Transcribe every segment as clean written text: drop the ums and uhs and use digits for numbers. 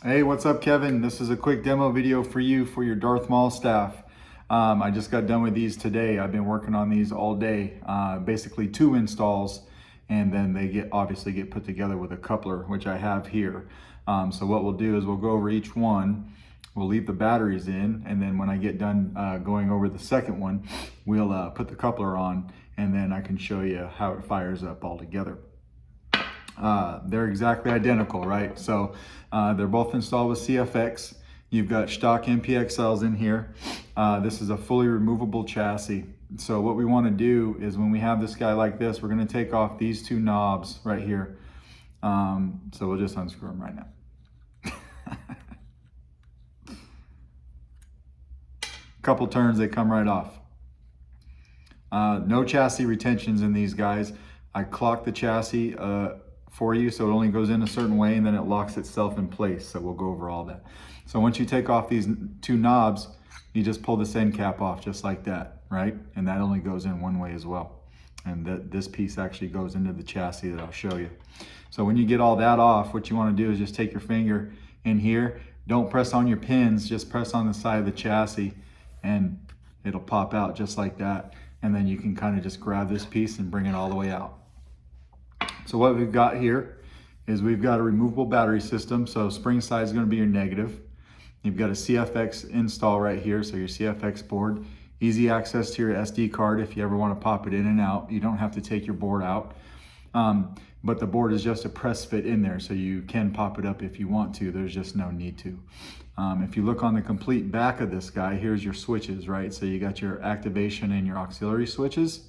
Hey, what's up, Kevin? This is a quick demo video for you for your Darth Maul staff. I just got done with these today. I've been working on these all day, basically 2 installs, and then they obviously get put together with a coupler, which I have here. So what we'll do is we'll go over each one. We'll leave the batteries in, and then when I get done going over the second one, we'll put the coupler on, and then I can show you how it fires up all together. They're exactly identical, right? So they're both installed with CFX. You've got stock NPXLs in here. This is a fully removable chassis. So what we want to do is when we have this guy like this, we're going to take off these 2 knobs right here. So we'll just unscrew them right now. Couple turns, they come right off. No chassis retentions in these guys. I clock the chassis for you, so it only goes in a certain way and then it locks itself in place. So we'll go over all that. So once you take off these 2 knobs, you just pull this end cap off just like that, right? And that only goes in one way as well. And this piece actually goes into the chassis that I'll show you. So when you get all that off, what you want to do is just take your finger in here. Don't press on your pins, just press on the side of the chassis and it'll pop out just like that. And then you can kind of just grab this piece and bring it all the way out. So what we've got here is we've got a removable battery system. So spring side is going to be your negative. You've got a CFX install right here, so your CFX board. Easy access to your SD card if you ever want to pop it in and out. You don't have to take your board out. But the board is just a press fit in there, so you can pop it up if you want to. There's just no need to. If you look on the complete back of this guy, here's your switches, right? So you got your activation and your auxiliary switches.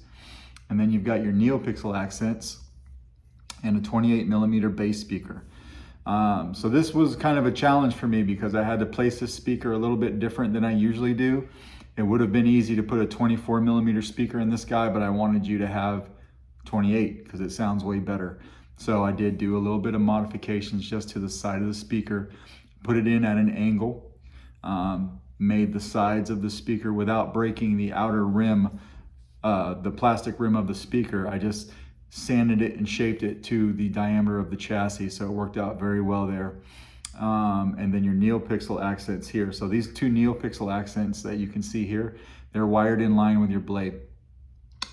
And then you've got your Neopixel Accents and a 28mm bass speaker. So this was kind of a challenge for me because I had to place this speaker a little bit different than I usually do. It would have been easy to put a 24mm speaker in this guy, but I wanted you to have 28 because it sounds way better. So I did do a little bit of modifications just to the side of the speaker, put it in at an angle, made the sides of the speaker without breaking the outer rim, the plastic rim of the speaker. I just sanded it and shaped it to the diameter of the chassis, so it worked out very well there. And then your Neopixel accents here. So these 2 Neopixel accents that you can see here, they're wired in line with your blade.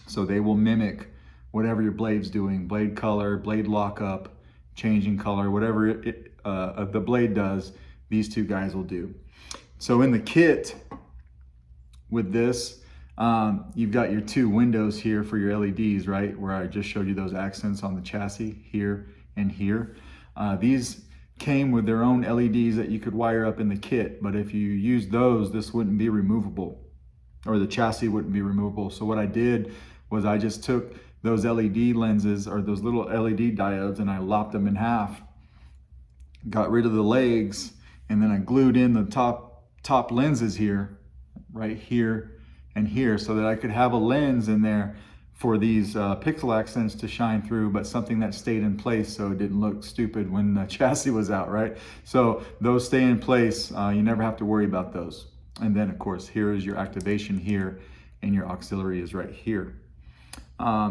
So they will mimic whatever your blade's doing, blade color, blade lockup, changing color, whatever the blade does, these 2 guys will do. So in the kit with this, you've got your 2 windows here for your LEDs, right? Where I just showed you those accents on the chassis here and here. These came with their own LEDs that you could wire up in the kit, but if you use those, this wouldn't be removable, or the chassis wouldn't be removable. So what I did was I just took those LED lenses, or those little LED diodes, and I lopped them in half, got rid of the legs, and then I glued in the top lenses here, right here and here, so that I could have a lens in there for these pixel accents to shine through, but something that stayed in place so it didn't look stupid when the chassis was out, right? So those stay in place. You never have to worry about those. And then of course, here is your activation here, and your auxiliary is right here.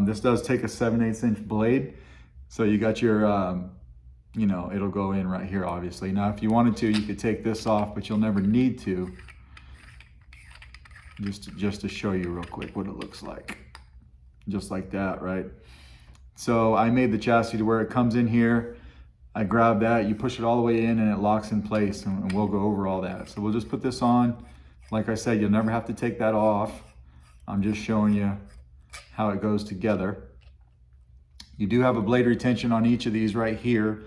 This does take a 7/8 inch blade. So you got your, it'll go in right here, obviously. Now, if you wanted to, you could take this off, but you'll never need to. Just to show you real quick what it looks like. Just like that, right? So I made the chassis to where it comes in here. I grab that, you push it all the way in, and it locks in place, and we'll go over all that. So we'll just put this on. Like I said, you'll never have to take that off. I'm just showing you how it goes together. You do have a blade retention on each of these right here.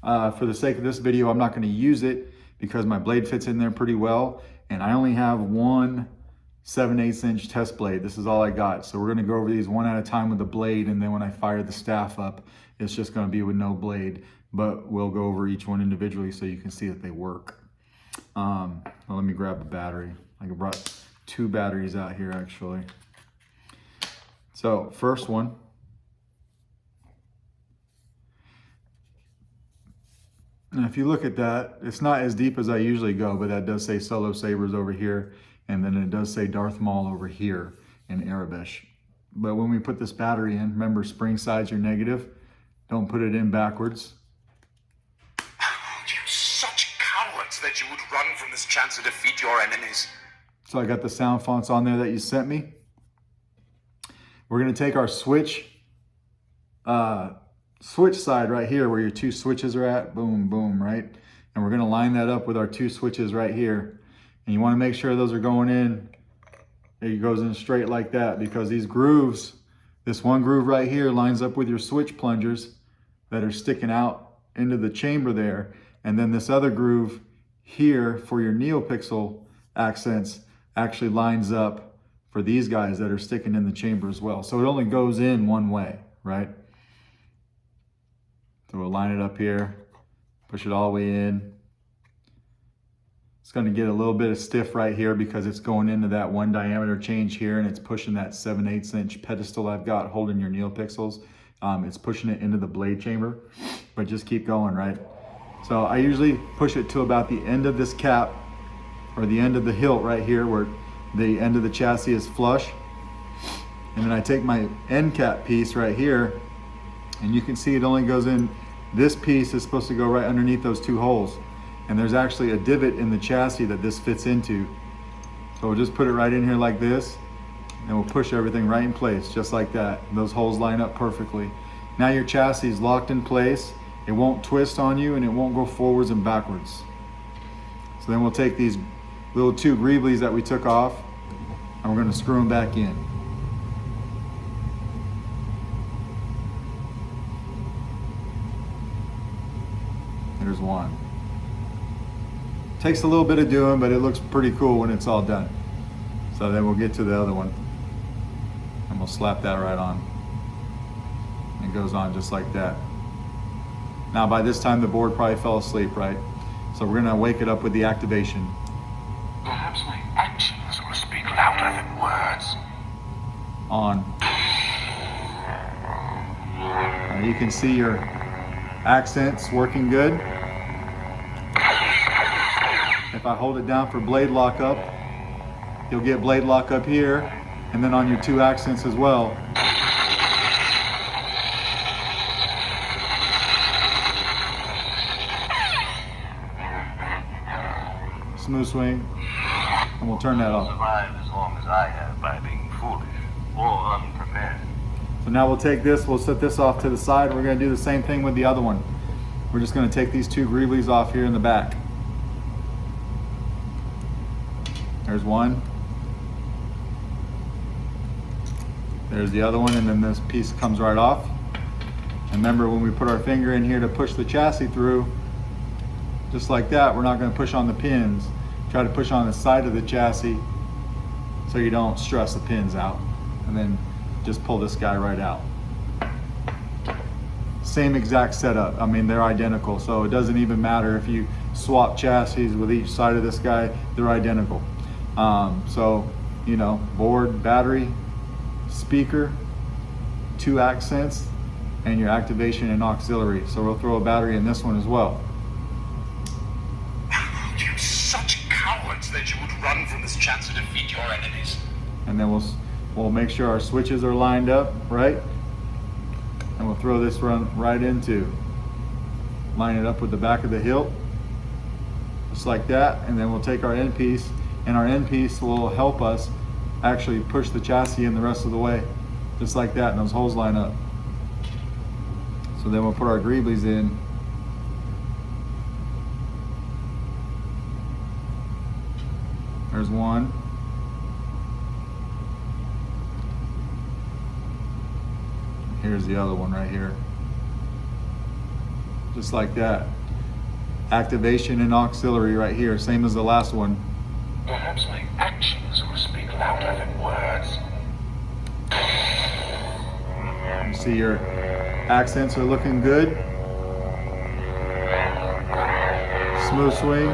For the sake of this video, I'm not going to use it because my blade fits in there pretty well, and I only have one 7/8 inch test blade. This is all I got. So we're going to go over these one at a time with the blade, and then when I fire the staff up, it's just going to be with no blade, but we'll go over each one individually so you can see that they work. Well, let me grab a battery. I brought 2 batteries out here actually. So first one, and if you look at that, it's not as deep as I usually go, but that does say Solo Sabers over here, and then it does say Darth Maul over here in Arabic. But when we put this battery in, remember, spring side's your negative. Don't put it in backwards. You such cowards that you would run from this chance to defeat your enemies. So I got the sound fonts on there that you sent me. We're going to take our switch side right here where your two switches are at. Boom, boom, right? And we're going to line that up with our two switches right here. And you want to make sure those are going in. It goes in straight like that, because these grooves, this one groove right here lines up with your switch plungers that are sticking out into the chamber there. And then this other groove here for your Neopixel accents actually lines up for these guys that are sticking in the chamber as well. So it only goes in one way, right? So we'll line it up here, push it all the way in. It's going to get a little bit of stiff right here because it's going into that one diameter change here, and it's pushing that 7/8 inch pedestal I've got holding your Neopixels. It's pushing it into the blade chamber, but just keep going, right? So I usually push it to about the end of this cap, or the end of the hilt right here where the end of the chassis is flush. And then I take my end cap piece right here, and you can see it only goes in, this piece is supposed to go right underneath those two holes. And there's actually a divot in the chassis that this fits into. So we'll just put it right in here like this, and we'll push everything right in place, just like that. Those holes line up perfectly. Now your chassis is locked in place. It won't twist on you, and it won't go forwards and backwards. So then we'll take these little two greeblies that we took off, and we're going to screw them back in. There's one. Takes a little bit of doing, but it looks pretty cool when it's all done. So then we'll get to the other one, and we'll slap that right on. It goes on just like that. Now by this time the board probably fell asleep, right? So we're gonna wake it up with the activation. Perhaps my actions will speak louder than words. On. You can see your accents working good. If I hold it down for blade lockup, you'll get blade lockup here, and then on your two accents as well. Smooth swing, and we'll turn that off. Survived as long as I have by being foolish or unprepared. So now we'll take this, we'll set this off to the side. We're going to do the same thing with the other one. We're just going to take these two greeblies off here in the back. There's one. There's the other one, and then this piece comes right off. And remember, when we put our finger in here to push the chassis through, just like that, we're not going to push on the pins. Try to push on the side of the chassis so you don't stress the pins out. And then just pull this guy right out. Same exact setup. I mean, they're identical, so it doesn't even matter if you swap chassis with each side of this guy, they're identical. So, you know, board, battery, speaker, two accents, and your activation and auxiliary. So we'll throw a battery in this one as well. You're such cowards that you would run from this chance to defeat your enemies. And then we'll make sure our switches are lined up, right? And we'll throw this run right into. Line it up with the back of the hilt, just like that. And then we'll take our end piece, and our end piece will help us actually push the chassis in the rest of the way, just like that, and those holes line up. So then we'll put our greeblies in. There's one. Here's the other one right here. Just like that. Activation and auxiliary right here, same as the last one. Perhaps my actions will speak louder than words. You see your accents are looking good. Smooth swing.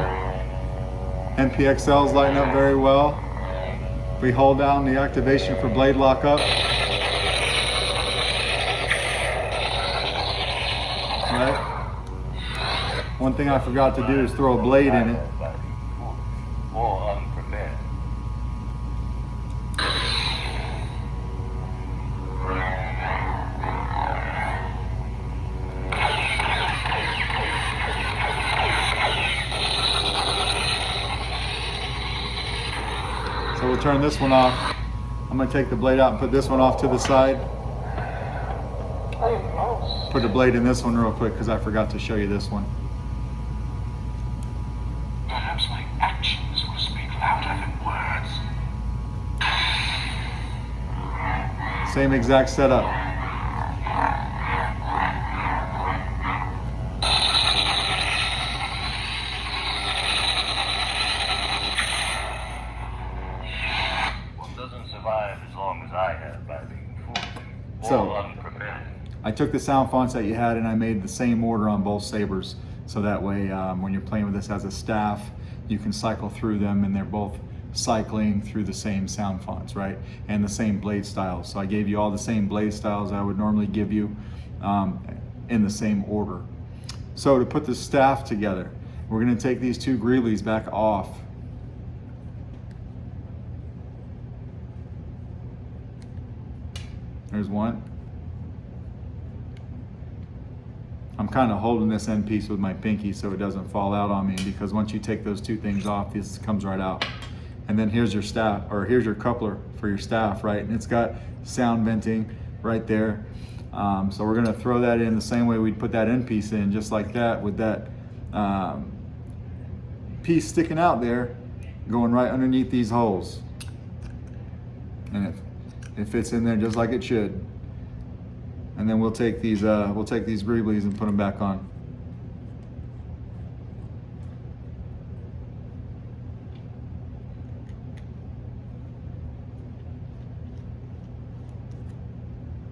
NPXL's lighting up very well. We hold down the activation for blade lockup. Right. One thing I forgot to do is throw a blade in it. Or unprepared. we'll turn this one off. I'm gonna take the blade out and put this one off to the side. Put a blade in this one real quick because I forgot to show you this one. Perhaps my actions will speak louder than words. Same exact setup. One doesn't survive as long as I have by being fooled So, or unprepared. I took the sound fonts that you had and I made the same order on both sabers. So that way, when you're playing with this as a staff, you can cycle through them and they're both cycling through the same sound fonts, right? And the same blade styles. So I gave you all the same blade styles I would normally give you in the same order. So to put the staff together, we're gonna take these two greelies back off. There's one. I'm kind of holding this end piece with my pinky so it doesn't fall out on me, because once you take those two things off, this comes right out. And then here's your staff, or here's your coupler for your staff, right? And it's got sound venting right there. So we're gonna throw that in the same way we'd put that end piece in, just like that, with that piece sticking out there, going right underneath these holes. And it fits in there just like it should. And then we'll take these greeblies and put them back on.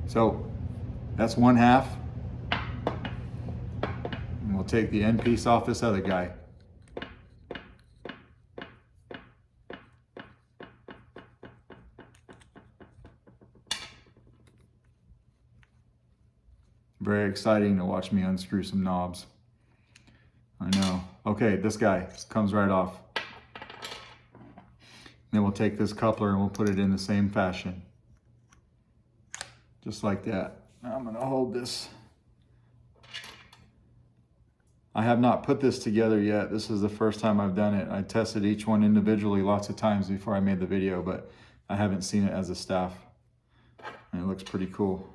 So that's one half. And we'll take the end piece off this other guy. Very exciting to watch me unscrew some knobs. I know. Okay, this guy comes right off. Then we'll take this coupler and we'll put it in the same fashion. Just like that. Now I'm gonna hold this. I have not put this together yet. This is the first time I've done it. I tested each one individually lots of times before I made the video, but I haven't seen it as a staff. And it looks pretty cool.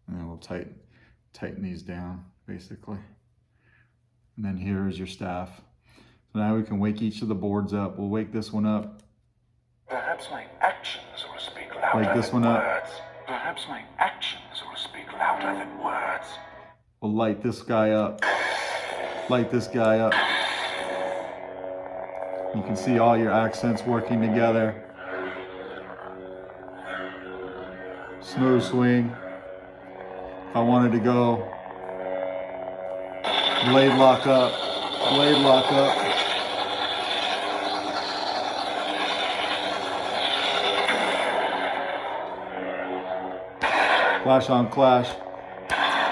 And then we'll tighten these down, basically. And then here is your staff. So now we can wake each of the boards up. We'll wake this one up. Perhaps my actions will speak louder Wake this than one up. words. Perhaps my actions will speak louder than words. We'll light this guy up. Light this guy up. You can see all your accents working together. Smooth swing. If I wanted to go blade lock up, blade lock up. Clash on clash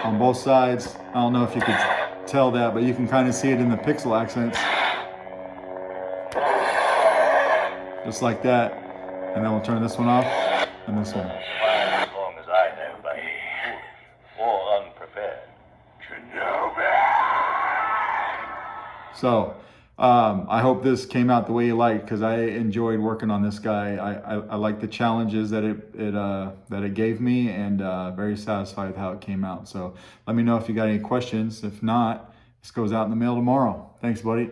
on both sides. I don't know if you could tell that, but you can kind of see it in the pixel accents. Just like that. And then we'll turn this one off and this one. As long as I have by being foolish or unprepared. So, I hope this came out the way you liked, because I enjoyed working on this guy. I like the challenges that it gave me, and very satisfied with how it came out. So let me know if you got any questions. If not, this goes out in the mail tomorrow. Thanks, buddy.